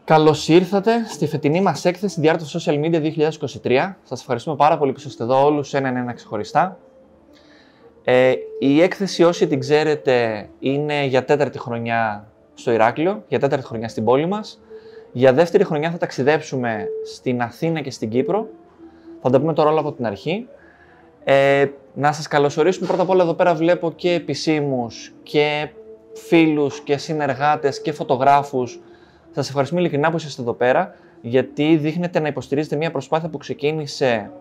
Καλώς ήρθατε στη φετινή μας έκθεση The Art of Social Media 2023. Σας ευχαριστούμε πάρα πολύ που είστε εδώ όλους έναν ξεχωριστά. Η έκθεση, όσοι την ξέρετε, είναι για τέταρτη χρονιά στο Ηράκλειο, για τέταρτη χρονιά στην πόλη μας. Για δεύτερη χρονιά θα ταξιδέψουμε στην Αθήνα και στην Κύπρο. Θα τα πούμε τώρα όλα από την αρχή. Να σας καλωσορίσουμε πρώτα απ' όλα. Εδώ πέρα βλέπω και επισήμους και φίλους και συνεργάτες και φωτογράφους. Σας ευχαριστούμε ειλικρινά που είστε εδώ πέρα, γιατί δείχνετε να υποστηρίζετε μια προσπάθεια που ξεκίνησε,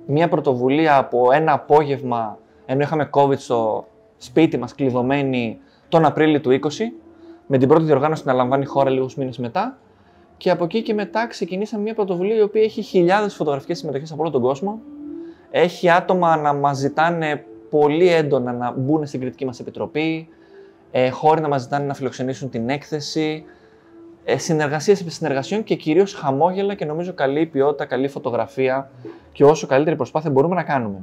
μια πρωτοβουλία από ένα απόγευμα, ενώ είχαμε COVID στο σπίτι μας κλειδωμένοι τον Απρίλιο του 20, με την πρώτη διοργάνωση να λαμβάνει χώρα λίγους μήνες μετά. Και από εκεί και μετά ξεκινήσαμε μια πρωτοβουλία η οποία έχει χιλιάδες φωτογραφικές συμμετοχές από όλο τον κόσμο. Έχει άτομα να μας ζητάνε πολύ έντονα να μπουν στην κριτική μας επιτροπή, χώροι να μας ζητάνε να φιλοξενήσουν την έκθεση, συνεργασίες επί συνεργασιών και κυρίως χαμόγελα και νομίζω καλή ποιότητα, καλή φωτογραφία και όσο καλύτερη προσπάθεια μπορούμε να κάνουμε.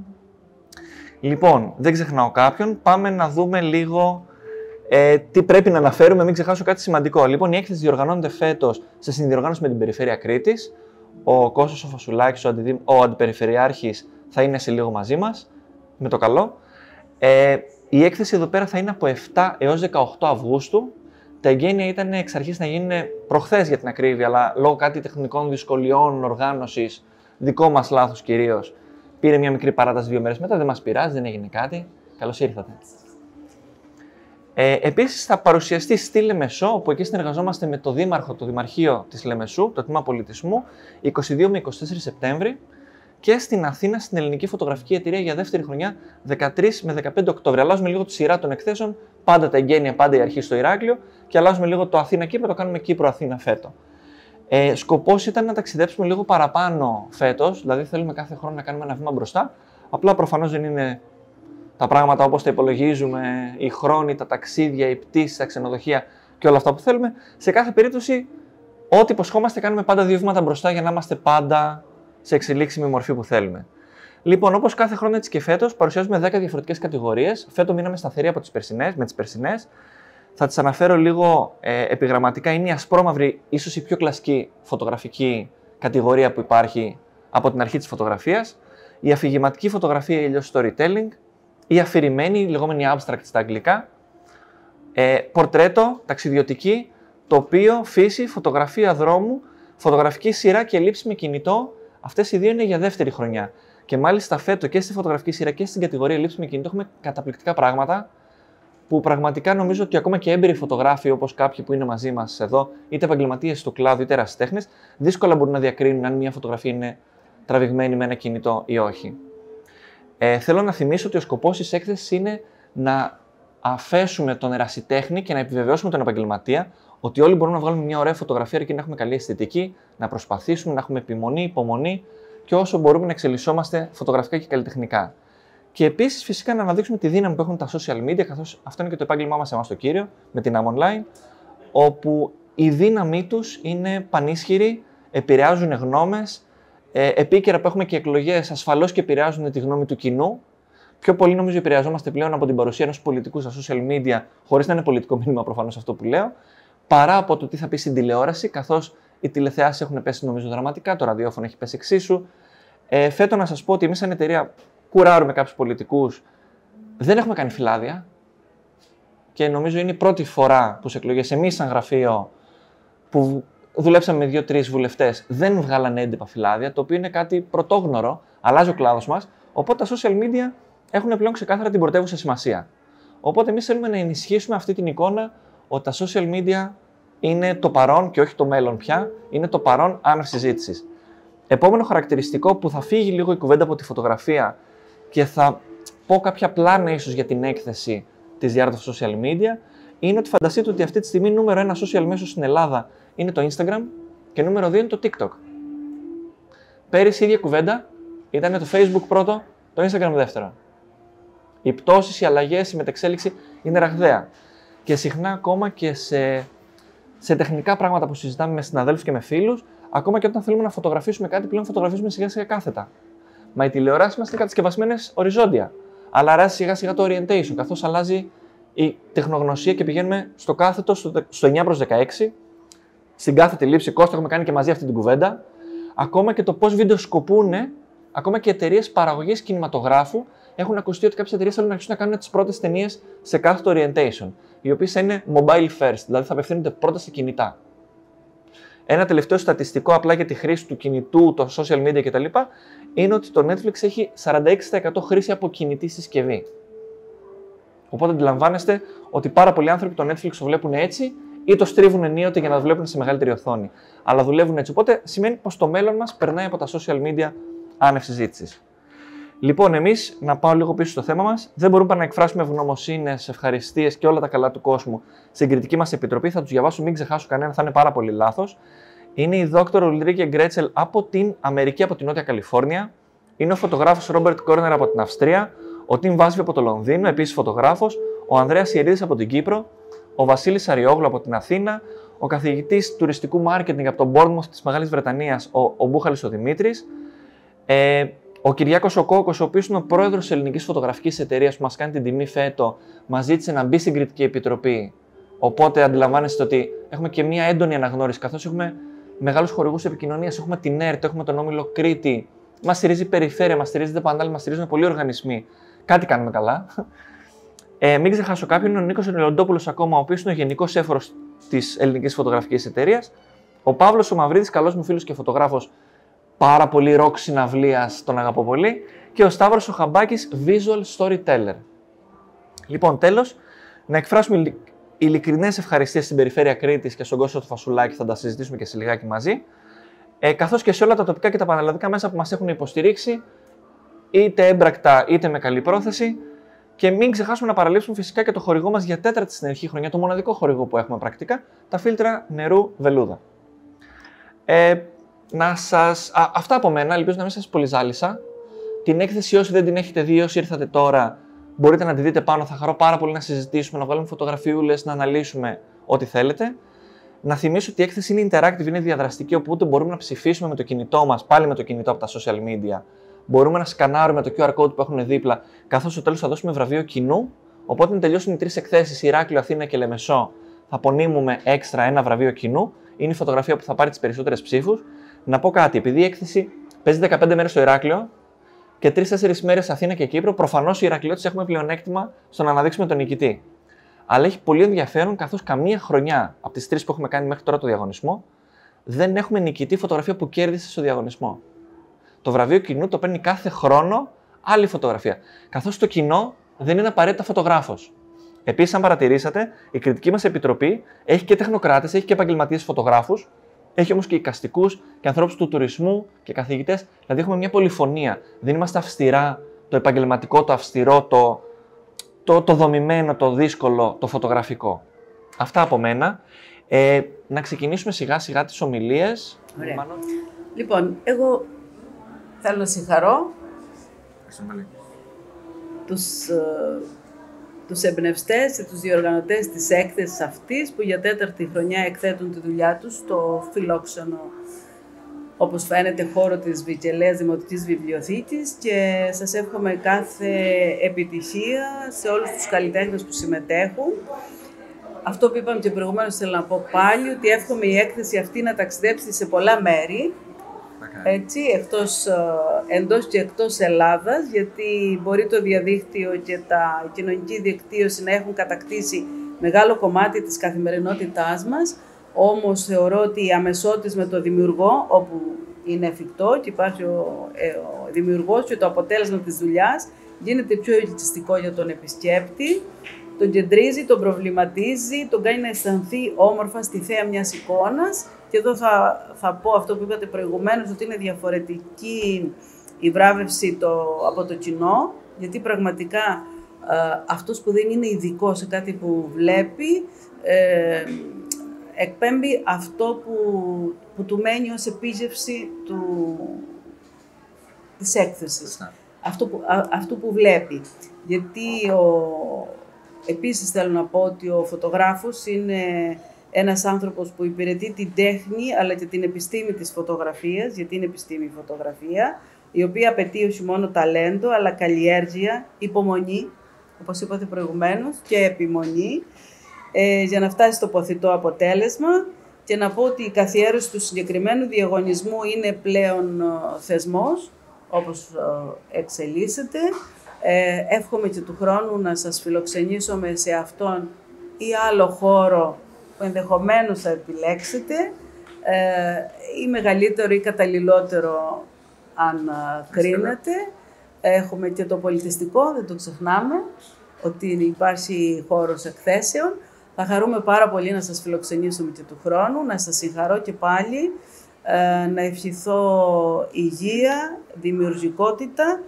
Λοιπόν, δεν ξεχνάω κάποιον, πάμε να δούμε λίγο τι πρέπει να αναφέρουμε, μην ξεχάσω κάτι σημαντικό. Λοιπόν, η έκθεση διοργανώνεται φέτος σε συνδιοργάνωση με την Περιφέρεια Κρήτης. Ο Κώστας ο Φασουλάκης, ο Αντιπεριφερειάρχης, θα είναι σε λίγο μαζί μας, με το καλό. Η έκθεση εδώ πέρα θα είναι από 7 έως 18 Αυγούστου. Τα εγγένεια ήταν εξ αρχής να γίνουν προχθές για την ακρίβεια, αλλά λόγω κάτι τεχνικών δυσκολιών οργάνωσης, δικό μας λάθος κυρίως, πήρε μια μικρή παράταση 2 μέρες μετά. Δεν μας πειράζει, δεν έγινε κάτι. Καλώς ήρθατε. Επίσης θα παρουσιαστεί στη Λεμεσό, όπου εκεί συνεργαζόμαστε με το Δήμαρχο, το Δημαρχείο της Λεμεσού, το Τμήμα Πολιτισμού, 22 με 24 Σεπτέμβρη, και στην Αθήνα, στην Ελληνική Φωτογραφική Εταιρεία για δεύτερη χρονιά, 13 με 15 Οκτώβρη. Αλλάζουμε λίγο τη σειρά των εκθέσεων, πάντα τα εγγένεια, πάντα η αρχή στο Ηράκλειο, και αλλάζουμε λίγο το Αθήνα-Κύπρο, το κάνουμε Κύπρο-Αθήνα φέτο. Σκοπός ήταν να ταξιδέψουμε λίγο παραπάνω φέτος, δηλαδή θέλουμε κάθε χρόνο να κάνουμε ένα βήμα μπροστά. Απλά προφανώς δεν είναι τα πράγματα όπως τα υπολογίζουμε, οι χρόνοι, τα ταξίδια, οι πτήσεις, τα ξενοδοχεία και όλα αυτά που θέλουμε. Σε κάθε περίπτωση, ό,τι υποσχόμαστε, κάνουμε πάντα 2 βήματα μπροστά για να είμαστε πάντα σε εξελίξιμη μορφή που θέλουμε. Λοιπόν, όπως κάθε χρόνο έτσι και φέτος, παρουσιάζουμε 10 διαφορετικές κατηγορίες. Φέτος μείναμε σταθεροί με τις περσινές. Θα τις αναφέρω λίγο επιγραμματικά. Είναι η ασπρόμαυρη, ίσως η πιο κλασική φωτογραφική κατηγορία που υπάρχει από την αρχή της φωτογραφίας. Η αφηγηματική φωτογραφία, αλλιώς storytelling. Η αφηρημένη, η λεγόμενη abstract στα αγγλικά. Πορτρέτο, ταξιδιωτική, τοπίο, φύση, φωτογραφία δρόμου, φωτογραφική σειρά και λήψη με κινητό. Αυτές οι 2 είναι για δεύτερη χρονιά. Και μάλιστα φέτος και στη φωτογραφική σειρά και στην κατηγορία λήψη με κινητό έχουμε καταπληκτικά πράγματα που πραγματικά νομίζω ότι ακόμα και έμπειροι φωτογράφοι, όπως κάποιοι που είναι μαζί μας εδώ, είτε επαγγελματίες του κλάδου είτε ερασιτέχνες, δύσκολα μπορούν να διακρίνουν αν μια φωτογραφία είναι τραβηγμένη με ένα κινητό ή όχι. Θέλω να θυμίσω ότι ο σκοπός της έκθεσης είναι να αφέσουμε τον ερασιτέχνη και να επιβεβαιώσουμε τον επαγγελματία ότι όλοι μπορούμε να βγάλουμε μια ωραία φωτογραφία αρκεί να έχουμε καλή αισθητική, να προσπαθήσουμε, να έχουμε επιμονή, υπομονή και όσο μπορούμε να εξελισσόμαστε φωτογραφικά και καλλιτεχνικά. Και επίσης, φυσικά, να αναδείξουμε τη δύναμη που έχουν τα social media, καθώς αυτό είναι και το επάγγελμά μας εμάς το κύριο, με την Am-Online, όπου η δύναμή τους είναι πανίσχυρη, επηρεάζουν γνώμες, επίκαιρα που έχουμε και εκλογές, ασφαλώς και επηρεάζουν τη γνώμη του κοινού. Πιο πολύ νομίζω επηρεαζόμαστε πλέον από την παρουσία ενός πολιτικού στα social media, χωρίς να είναι πολιτικό μήνυμα προφανώς αυτό που λέω, παρά από το τι θα πει στην τηλεόραση, καθώς οι τηλεθεάσεις έχουν πέσει νομίζω δραματικά, το ραδιόφωνο έχει πέσει εξίσου. Φέτος να σας πω ότι εμείς σαν εταιρεία κουράρουμε κάποιους πολιτικούς, δεν έχουμε κάνει φυλάδια και νομίζω είναι η πρώτη φορά που σε εκλογές εμείς σαν γραφείο που δουλέψαμε με 2-3 βουλευτές δεν βγάλανε έντυπα φυλάδια, το οποίο είναι κάτι πρωτόγνωρο, αλλάζει ο κλάδος μας, οπότε τα social media έχουν πλέον ξεκάθαρα την πρωτεύουσα σημασία. Οπότε εμείς θέλουμε να ενισχύσουμε αυτή την εικόνα ότι τα social media είναι το παρόν και όχι το μέλλον πια, είναι το παρόν άνευ συζήτησης. Επόμενο χαρακτηριστικό που θα φύγει λίγο η κουβέντα από τη φωτογραφία και θα πω κάποια πλάνα ίσως για την έκθεση της The Art of Social Media, είναι ότι φανταστείτε ότι αυτή τη στιγμή νούμερο 1 social μέσο στην Ελλάδα είναι το Instagram και νούμερο 2 είναι το TikTok. Πέρυσι η ίδια κουβέντα ήταν το Facebook πρώτο, το Instagram δεύτερο. Οι πτώσεις, οι αλλαγές, η μετεξέλιξη είναι ραγδαία. Και συχνά ακόμα και σε τεχνικά πράγματα που συζητάμε με συναδέλφους και με φίλους, ακόμα και όταν θέλουμε να φωτογραφίσουμε κάτι, πλέον φωτογραφίζουμε σιγά σιγά κάθετα. Μα οι τηλεοράσεις μας είναι κατασκευασμένες οριζόντια. Αλλά αλλάζει σιγά σιγά το orientation, καθώς αλλάζει η τεχνογνωσία και πηγαίνουμε στο κάθετο, στο 9 προς 16. στην κάθετη λήψη κόστος, έχουμε κάνει και μαζί αυτή την κουβέντα. Ακόμα και το πώς βιντεοσκοπούν, ακόμα και εταιρείες παραγωγής κινηματογράφου. Έχουν ακουστεί ότι κάποιες εταιρείες θέλουν να αρχίσουν να κάνουν τις πρώτες ταινίες σε κάθετο orientation, οι οποίες θα είναι mobile first, δηλαδή θα απευθύνονται πρώτα σε κινητά. Ένα τελευταίο στατιστικό απλά για τη χρήση του κινητού, το social media κτλ. Είναι ότι το Netflix έχει 46% χρήση από κινητή συσκευή. Οπότε αντιλαμβάνεστε ότι πάρα πολλοί άνθρωποι το Netflix το βλέπουν έτσι ή το στρίβουν ενίοτε για να το βλέπουν σε μεγαλύτερη οθόνη. Αλλά δουλεύουν έτσι. Οπότε σημαίνει πως το μέλλον μας περνάει από τα social media άνευ συζήτησης. Λοιπόν, εμείς, να πάω λίγο πίσω στο θέμα μας, δεν μπορούμε να εκφράσουμε ευγνωμοσύνες, ευχαριστίες και όλα τα καλά του κόσμου στην κριτική μας επιτροπή. Θα τους διαβάσω, μην ξεχάσω κανένα, θα είναι πάρα πολύ λάθος. Είναι η Dr. Ulrike Grätzel από την Αμερική, από την Νότια Καλιφόρνια. Είναι ο φωτογράφος Robert Corner από την Αυστρία. Ο Tim Vasby από το Λονδίνο, επίσης φωτογράφος. Ο Ανδρέας Ιερίδης από την Κύπρο. Ο Βασίλης Αριόγλου από την Αθήνα. Ο καθηγητής τουριστικού μάρκετινγκ από τον Bournemouth της Μεγάλης Βρετανίας, ο Μπούχαλης ο Δημήτρης. Ο Κυριάκος ο Κόκκος, ο οποίος είναι ο πρόεδρος της ελληνικής φωτογραφικής εταιρείας που μας κάνει την τιμή φέτο, μας ζήτησε να μπει στην κριτική επιτροπή. Οπότε αντιλαμβάνεστε ότι έχουμε και μία έντονη αναγνώριση, καθώς έχουμε μεγάλους χορηγούς επικοινωνίας. Έχουμε την ΕΡΤ, έχουμε τον Όμιλο Κρήτη, μας στηρίζει η Περιφέρεια, μας στηρίζει Δεπαντάλη, μας στηρίζουν πολλοί οργανισμοί. Κάτι κάνουμε καλά. Μην ξεχάσω κάποιον, είναι ο Νίκος Λεοντόπουλος ακόμα, ο οποίος είναι ο γενικός έφορος της ελληνικής φωτογραφικής εταιρείας. Ο Παύλος ο Μαυρίδης, καλός μου φίλος και φωτογράφος, πάρα πολύ ροκ συναυλίας, τον αγαπώ πολύ. Και ο Σταύρος ο Χαμπάκης, visual storyteller. Λοιπόν, τέλος, να εκφράσουμε ειλικρινές ευχαριστίες στην Περιφέρεια Κρήτης και στον Κώστα του Φασουλάκη, θα τα συζητήσουμε και σε λιγάκι μαζί. Καθώς και σε όλα τα τοπικά και τα πανελλαδικά μέσα που μας έχουν υποστηρίξει, είτε έμπρακτα είτε με καλή πρόθεση. Και μην ξεχάσουμε να παραλείψουμε φυσικά και το χορηγό μας για τέταρτη συνεχή χρονιά, το μοναδικό χορηγό που έχουμε πρακτικά, τα φίλτρα νερού Βελούδα. Αυτά από μένα, ελπίζω να μην σας πολυζάλισα. Την έκθεση, όσοι δεν την έχετε δει, όσοι ήρθατε τώρα, μπορείτε να τη δείτε πάνω. Θα χαρώ πάρα πολύ να συζητήσουμε, να βγάλουμε φωτογραφιούλες, να αναλύσουμε ό,τι θέλετε. Να θυμίσω ότι η έκθεση είναι interactive, είναι διαδραστική, οπότε μπορούμε να ψηφίσουμε με το κινητό μας, πάλι με το κινητό από τα social media. Μπορούμε να σκανάρουμε το QR code που έχουν δίπλα, καθώς στο τέλος θα δώσουμε βραβείο κοινού. Οπότε, να τελειώσουν οι 3 εκθέσεις, Ηράκλειο, Αθήνα και Λεμεσό, θα απονείμουμε έξτρα ένα βραβείο κοινού. Είναι η φωτογραφία που θα πάρει τις περισσότερες ψήφους. Να πω κάτι, επειδή η έκθεση παίζει 15 μέρες στο Ηράκλειο και 3-4 μέρες Αθήνα και Κύπρο, προφανώς οι Ηρακλειώτες έχουμε πλεονέκτημα στο να αναδείξουμε τον νικητή. Αλλά έχει πολύ ενδιαφέρον, καθώς καμία χρονιά από τις 3 που έχουμε κάνει μέχρι τώρα το διαγωνισμό δεν έχουμε νικητή φωτογραφία που κέρδισε στο διαγωνισμό. Το βραβείο κοινού το παίρνει κάθε χρόνο άλλη φωτογραφία. Καθώς το κοινό δεν είναι απαραίτητα φωτογράφος. Επίσης, αν παρατηρήσατε, η κριτική μας επιτροπή έχει και τεχνοκράτες, έχει και επαγγελματίες φωτογράφους, έχει όμως και εικαστικούς και ανθρώπους του τουρισμού και καθηγητές. Δηλαδή, έχουμε μια πολυφωνία. Δεν είμαστε αυστηρά το επαγγελματικό, το αυστηρό, το δομημένο, το δύσκολο, το φωτογραφικό. Αυτά από μένα. Να ξεκινήσουμε σιγά σιγά τις ομιλίες. Ωραία. Λοιπόν, εγώ θέλω να συγχαρώ τους εμπνευστές και τους διοργανωτές της έκθεσης αυτής που για 4η χρονιά εκθέτουν τη δουλειά τους στο φιλόξενο, όπως φαίνεται, χώρο της Βικελαίας Δημοτικής Βιβλιοθήκης, και σας εύχομαι κάθε επιτυχία σε όλους τους καλλιτέχνες που συμμετέχουν. Αυτό που είπαμε και προηγουμένως θέλω να πω πάλι, ότι εύχομαι η έκθεση αυτή να ταξιδέψει σε πολλά μέρη, έτσι, εντός και εκτός Ελλάδας, γιατί μπορεί το διαδίκτυο και η κοινωνική δικτύωση να έχουν κατακτήσει μεγάλο κομμάτι της καθημερινότητάς μας. Όμως θεωρώ ότι η αμεσότης με το δημιουργό, όπου είναι εφικτό και υπάρχει ο δημιουργός και το αποτέλεσμα της δουλειάς, γίνεται πιο ελκυστικό για τον επισκέπτη, τον κεντρίζει, τον προβληματίζει, τον κάνει να αισθανθεί όμορφα στη θέα μιας εικόνας. Και εδώ θα πω αυτό που είπατε προηγουμένως, ότι είναι διαφορετική η βράβευση από το κοινό, γιατί πραγματικά αυτός που δεν είναι ειδικό σε κάτι που βλέπει, εκπέμπει αυτό που του μένει ως επίγευση της έκθεσης, αυτό που βλέπει. Γιατί επίσης θέλω να πω ότι ο φωτογράφος είναι ένας άνθρωπος που υπηρετεί την τέχνη αλλά και την επιστήμη της φωτογραφίας, γιατί είναι επιστήμη η φωτογραφία, η οποία απαιτεί όχι μόνο ταλέντο, αλλά καλλιέργεια, υπομονή, όπως είπατε προηγουμένως, και επιμονή, για να φτάσει στο ποθητό αποτέλεσμα. και να πω ότι η καθιέρωση του συγκεκριμένου διαγωνισμού είναι πλέον θεσμός, όπως εξελίσσεται. Εύχομαι και του χρόνου να σας φιλοξενήσουμε σε αυτόν ή άλλο χώρο που ενδεχομένως θα επιλέξετε, ή μεγαλύτερο ή καταλληλότερο αν κρίνετε. Έχουμε και το πολιτιστικό, δεν το ξεχνάμε, ότι υπάρχει χώρος εκθέσεων. Θα χαρούμε πάρα πολύ να σας φιλοξενήσουμε και του χρόνου, να σας συγχαρώ και πάλι, να ευχηθώ υγεία, δημιουργικότητα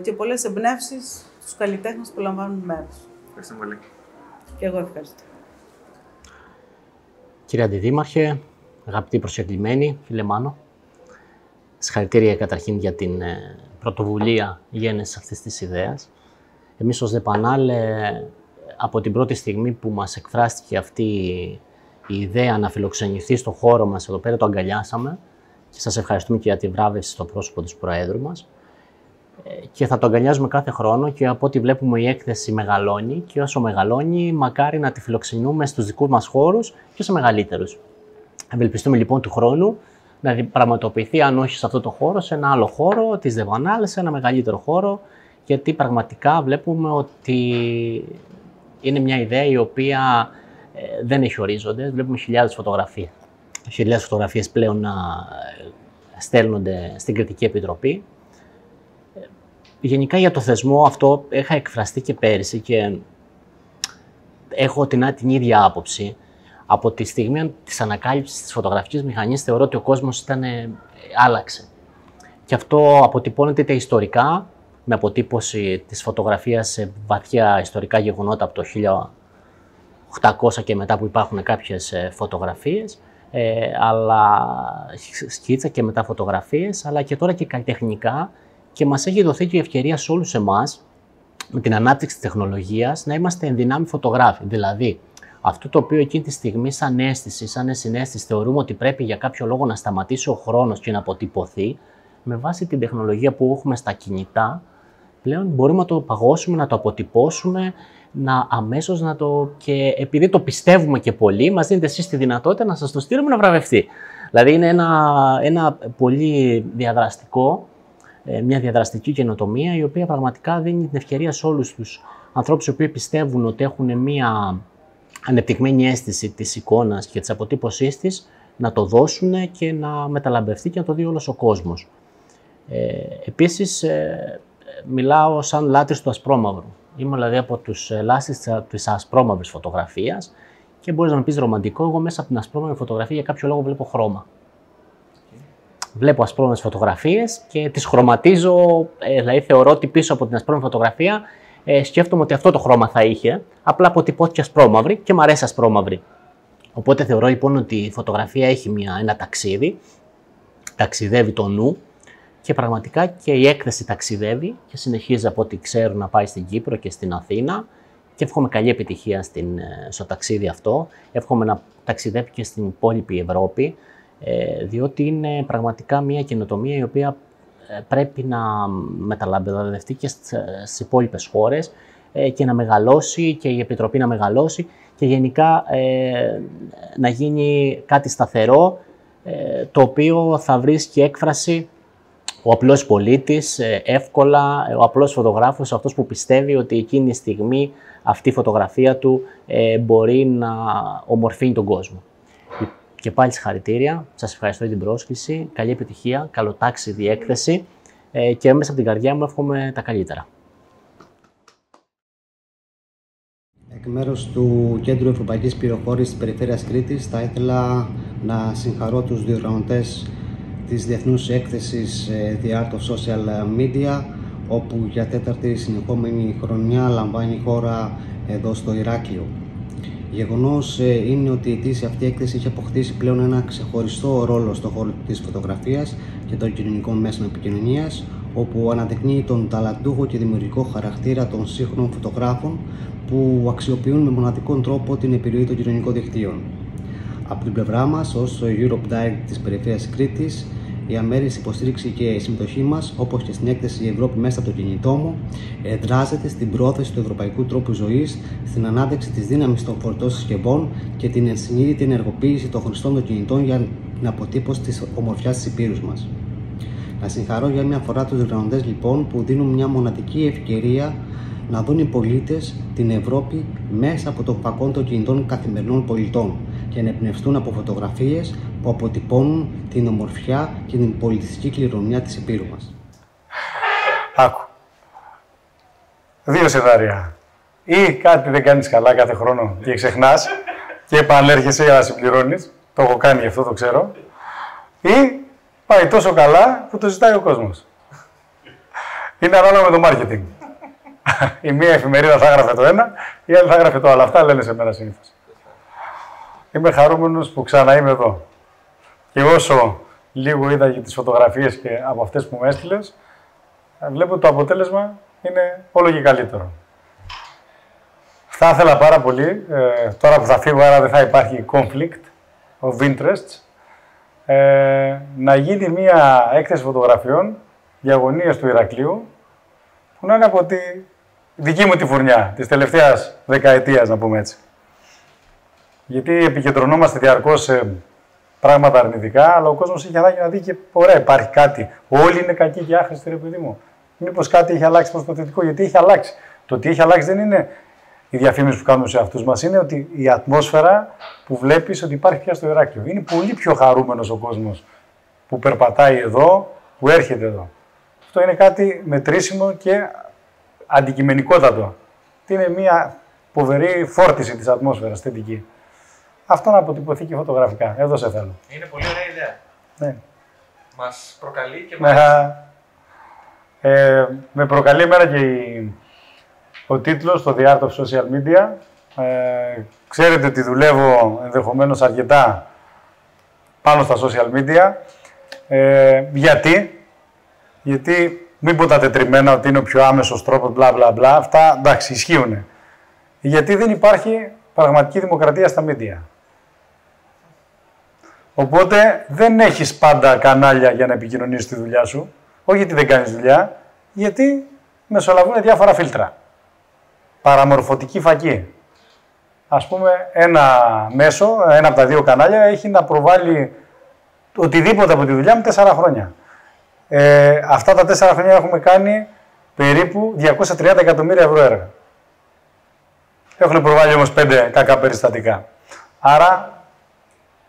και πολλές εμπνεύσεις στους καλλιτέχνες που λαμβάνουν μέρος. Ευχαριστώ πολύ. Και εγώ ευχαριστώ. Κύριε Αντιδήμαρχε, αγαπητοί προσκεκλημένοι, φίλε Μάνο, συγχαρητήρια καταρχήν για την πρωτοβουλία γέννησης αυτής της ιδέας. Εμείς ως ΔΕΠΑΝΑΛ, από την πρώτη στιγμή που μας εκφράστηκε αυτή η ιδέα να φιλοξενηθεί στο χώρο μας εδώ πέρα, το αγκαλιάσαμε και σας ευχαριστούμε και για τη βράβευση στο πρόσωπο του Προέδρου μας. Και θα το αγκαλιάζουμε κάθε χρόνο και από ό,τι βλέπουμε η έκθεση μεγαλώνει και όσο μεγαλώνει μακάρι να τη φιλοξενούμε στους δικούς μας χώρους και σε μεγαλύτερους. Ευελπιστούμε λοιπόν του χρόνου να πραγματοποιηθεί, αν όχι σε αυτό το χώρο, σε ένα άλλο χώρο της ΔΕΠΑΝΑΛ, σε ένα μεγαλύτερο χώρο, γιατί πραγματικά βλέπουμε ότι είναι μια ιδέα η οποία δεν έχει ορίζοντες. Βλέπουμε χιλιάδες φωτογραφίες. Χιλιάδες φωτογραφίες πλέον να στέλνονται στην Κριτική Επιτροπή. Γενικά για το θεσμό αυτό είχα εκφραστεί και πέρυσι και έχω την ίδια άποψη. Από τη στιγμή της ανακάλυψης της φωτογραφικής μηχανής θεωρώ ότι ο κόσμος άλλαξε. Και αυτό αποτυπώνεται είτε ιστορικά, με αποτύπωση της φωτογραφίας σε βαθιά ιστορικά γεγονότα από το 1800 και μετά που υπάρχουν κάποιες φωτογραφίες, αλλά σκίτσα και μετά φωτογραφίες, αλλά και τώρα και καλλιτεχνικά, και μας έχει δοθεί και η ευκαιρία σε όλους εμάς, με την ανάπτυξη της τεχνολογίας, να είμαστε ενδυνάμοι φωτογράφοι. Δηλαδή, αυτό το οποίο εκείνη τη στιγμή σαν αίσθηση, σαν συναίσθηση θεωρούμε ότι πρέπει για κάποιο λόγο να σταματήσει ο χρόνος και να αποτυπωθεί, με βάση την τεχνολογία που έχουμε στα κινητά, πλέον μπορούμε να το παγώσουμε, να το αποτυπώσουμε, αμέσως να το... Και επειδή το πιστεύουμε και πολύ, μας δίνετε εσείς τη δυνατότητα να σας το στείλουμε να βραβευτεί. Δηλαδή είναι ένα πολύ διαδραστικό, μια διαδραστική καινοτομία, η οποία πραγματικά δίνει την ευκαιρία σε όλους τους ανθρώπους οι οποίοι πιστεύουν ότι έχουν μια ανεπτυγμένη αίσθηση της εικόνας και της αποτύπωσής της, να το δώσουν και να μεταλαμπευτεί και να το δει όλος ο κόσμος. Επίσης, μιλάω σαν λάτρης του ασπρόμαυρου. Είμαι δηλαδή από τους λάστρες της ασπρόμαυρης φωτογραφίας και μπορείς να με πεις ρομαντικό. Εγώ μέσα από την ασπρόμαυρη φωτογραφία για κάποιο λόγο βλέπω χρώμα. Βλέπω ασπρόμαυρες φωτογραφίες και τις χρωματίζω, δηλαδή θεωρώ ότι πίσω από την ασπρόμαυρη φωτογραφία σκέφτομαι ότι αυτό το χρώμα θα είχε, απλά αποτυπώθηκε ασπρόμαυρη και μου αρέσει ασπρόμαυρη. Οπότε θεωρώ λοιπόν ότι η φωτογραφία έχει ένα ταξίδι, ταξιδεύει το νου και πραγματικά και η έκθεση ταξιδεύει και συνεχίζει από ό,τι ξέρω να πάει στην Κύπρο και στην Αθήνα και εύχομαι καλή επιτυχία στο ταξίδι αυτό. Εύχομαι να ταξιδεύει και στην υπόλοιπη Ευρώπη, διότι είναι πραγματικά μια καινοτομία η οποία πρέπει να μεταλαμπαδευτεί και στις υπόλοιπες χώρες και να μεγαλώσει και η Επιτροπή να μεγαλώσει και γενικά να γίνει κάτι σταθερό, το οποίο θα βρίσκει έκφραση ο απλός πολίτης εύκολα, ο απλός φωτογράφος, αυτός που πιστεύει ότι εκείνη τη στιγμή αυτή η φωτογραφία του μπορεί να ομορφύνει τον κόσμο. Και πάλι συγχαρητήρια, σας ευχαριστώ για την πρόσκληση, καλή επιτυχία, καλοτάξιδη έκθεση και μέσα από την καρδιά μου εύχομαι τα καλύτερα. Εκ μέρους του Κέντρου Ευρωπαϊκής Πληροφόρησης της Περιφέρειας Κρήτης θα ήθελα να συγχαρώ τους διοργανωτές της Διεθνούς Έκθεσης The Art of Social Media, όπου για τέταρτη συνεχόμενη χρονιά λαμβάνει η χώρα εδώ στο Ηράκλειο. Γεγονός είναι ότι η ετήσια αυτή έκθεση έχει αποκτήσει πλέον ένα ξεχωριστό ρόλο στον χώρο της φωτογραφίας και των κοινωνικών μέσων επικοινωνίας, όπου αναδεικνύει τον ταλαντούχο και δημιουργικό χαρακτήρα των σύγχρονων φωτογράφων που αξιοποιούν με μοναδικό τρόπο την επιρροή των κοινωνικών δικτύων. Από την πλευρά μας, ως Europe Direct της Περιφέρειας Κρήτης, η αμέριστη υποστήριξη και η συμμετοχή μας, όπως και στην έκθεση «Η Ευρώπη μέσα από το κινητό μου», εδράζεται στην πρόθεση του ευρωπαϊκού τρόπου ζωής, στην ανάδειξη της δύναμης των φορητών συσκευών και την ενσυνείδητη ενεργοποίηση των χρηστών των κινητών για την αποτύπωση της ομορφιάς της υπήρους μας. Να συγχαρώ για μια φορά τους διοργανωτές λοιπόν που δίνουν μια μοναδική ευκαιρία να δουν οι πολίτες την Ευρώπη μέσα από το φακό των κινητών καθημερινών πολιτών και να εμπνευστούν από φωτογραφίες που αποτυπώνουν την ομορφιά και την πολιτιστική κληρονομιά της υπήρου μας. Άκου. 2 σενάρια. Ή κάτι δεν κάνεις καλά κάθε χρόνο και ξεχνάς και επανέρχεσαι για να συμπληρώνεις. Το έχω κάνει γι' αυτό, το ξέρω. Ή πάει τόσο καλά που το ζητάει ο κόσμος. Είναι ανάλογα με το marketing. Η μία εφημερίδα θα έγραφε το ένα, η άλλη θα έγραφε το άλλο. Αυτά λένε σε μένα συνήθως. Είμαι χαρούμενος που ξανά είμαι εδώ. Και όσο λίγο είδα για τις φωτογραφίες και από αυτές που μου έστειλες, βλέπω το αποτέλεσμα είναι όλο και καλύτερο. Θα ήθελα πάρα πολύ, τώρα που θα φύγω, άρα δεν θα υπάρχει conflict of interests, να γίνει μία έκθεση φωτογραφιών για αγωνίες του Ηρακλείου, που να είναι από τη δική μου τη φουρνιά, της τελευταίας δεκαετίας, να πούμε έτσι. Γιατί επικεντρωνόμαστε διαρκώς σε πράγματα αρνητικά, αλλά ο κόσμος έχει ανάγκη να δει και ωραία, υπάρχει κάτι. Όλοι είναι κακοί και άχρηστοι, ρε παιδί μου. Μήπως κάτι έχει αλλάξει προς το θετικό, γιατί έχει αλλάξει. Το τι έχει αλλάξει δεν είναι η διαφήμιση που κάνουμε σε αυτούς μας, είναι ότι η ατμόσφαιρα που βλέπεις ότι υπάρχει πια στο Ηράκλειο. Είναι πολύ πιο χαρούμενος ο κόσμος που περπατάει εδώ, που έρχεται εδώ. Αυτό είναι κάτι μετρήσιμο και αντικειμενικότατο. Είναι μια φοβερή φόρτιση της ατμόσφαιρας θετική. Αυτό να αποτυπωθεί και φωτογραφικά. Εδώ σε θέλω. Είναι πολύ ωραία ιδέα. Ναι. Μας προκαλεί και μας... με προκαλεί εμένα και ο τίτλος, το The Art of Social Media. Ξέρετε ότι δουλεύω ενδεχομένως αρκετά πάνω στα social media. Γιατί μην πω τα τετριμμένα ότι είναι ο πιο άμεσος τρόπος, μπλα μπλα μπλα. Αυτά εντάξει, ισχύουν. Γιατί δεν υπάρχει πραγματική δημοκρατία στα media. Οπότε δεν έχεις πάντα κανάλια για να επικοινωνήσεις τη δουλειά σου. Όχι γιατί δεν κάνεις δουλειά, γιατί μεσολαβούν διάφορα φίλτρα. Παραμορφωτική φακή. Ας πούμε, ένα μέσο, ένα από τα 2 κανάλια, έχει να προβάλλει οτιδήποτε από τη δουλειά μου 4 χρόνια. Αυτά τα 4 χρόνια έχουμε κάνει περίπου 230 εκατομμύρια ευρώ έργα. Έχουν προβάλλει όμως 5 κακά περιστατικά. Άρα,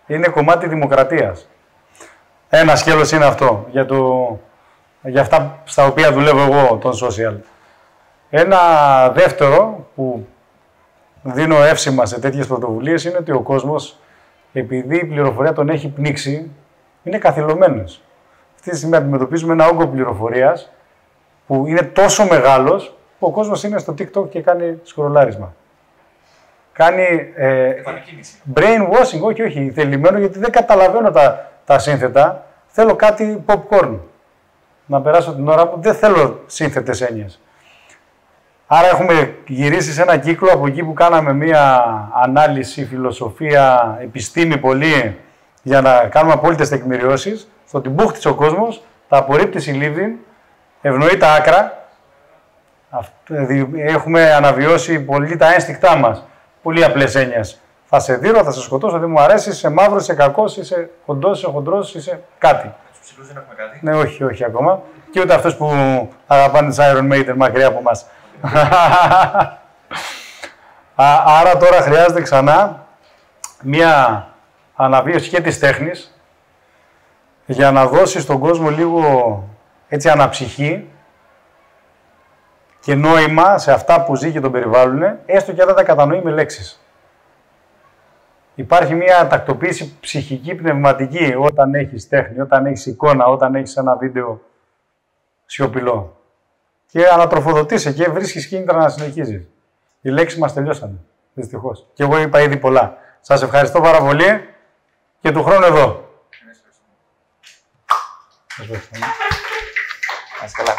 είναι κομμάτι δημοκρατίας. Ένα σκέλος είναι αυτό, για αυτά στα οποία δουλεύω εγώ, τον social. Ένα δεύτερο που δίνω εύσημα σε τέτοιες πρωτοβουλίες είναι ότι ο κόσμος, επειδή η πληροφορία τον έχει πνίξει, είναι καθυλωμένος. Αυτή τη στιγμή αντιμετωπίζουμε ένα όγκο πληροφορίας που είναι τόσο μεγάλος που ο κόσμος είναι στο TikTok και κάνει σκρολάρισμα. Κάνει brainwashing, όχι, θελημένο, γιατί δεν καταλαβαίνω τα σύνθετα. Θέλω κάτι popcorn. Να περάσω την ώρα μου, δεν θέλω σύνθετες έννοιες. Άρα έχουμε γυρίσει σε ένα κύκλο από εκεί που κάναμε μία ανάλυση, φιλοσοφία, επιστήμη πολύ, για να κάνουμε απόλυτες τεκμηριώσεις, στο ότι μπούχτησε ο κόσμος, τα απορρίπτει συλλήβδιν, ευνοεί τα άκρα. Έχουμε αναβιώσει πολύ τα ένστικτά μας. Πολύ απλές έννοιες. Θα σε δείρω, θα σε σκοτώσω, δεν μου αρέσει, είσαι μαύρος, είσαι κακός, είσαι κοντός, είσαι χοντρός, είσαι κάτι. Στους ψηλούς δεν έχουμε κάτι. Ναι, όχι ακόμα. Και ούτε αυτός που αγαπάνε τις Iron Maiden μακριά από μας. Άρα τώρα χρειάζεται ξανά μία αναβίωση και της τέχνης για να δώσει στον κόσμο λίγο έτσι αναψυχή και νόημα σε αυτά που ζει και τον περιβάλλουν, έστω και αν δεν τα κατανοεί με λέξεις. Υπάρχει μια τακτοποίηση ψυχική, πνευματική, όταν έχεις τέχνη, όταν έχεις εικόνα, όταν έχεις ένα βίντεο σιωπηλό. Και ανατροφοδοτείσαι και βρίσκεις κίνητρα να συνεχίζεις. Οι λέξεις μας τελειώσανε, δυστυχώς. Και εγώ είπα ήδη πολλά. Σας ευχαριστώ πάρα πολύ και του χρόνου εδώ. Καλά.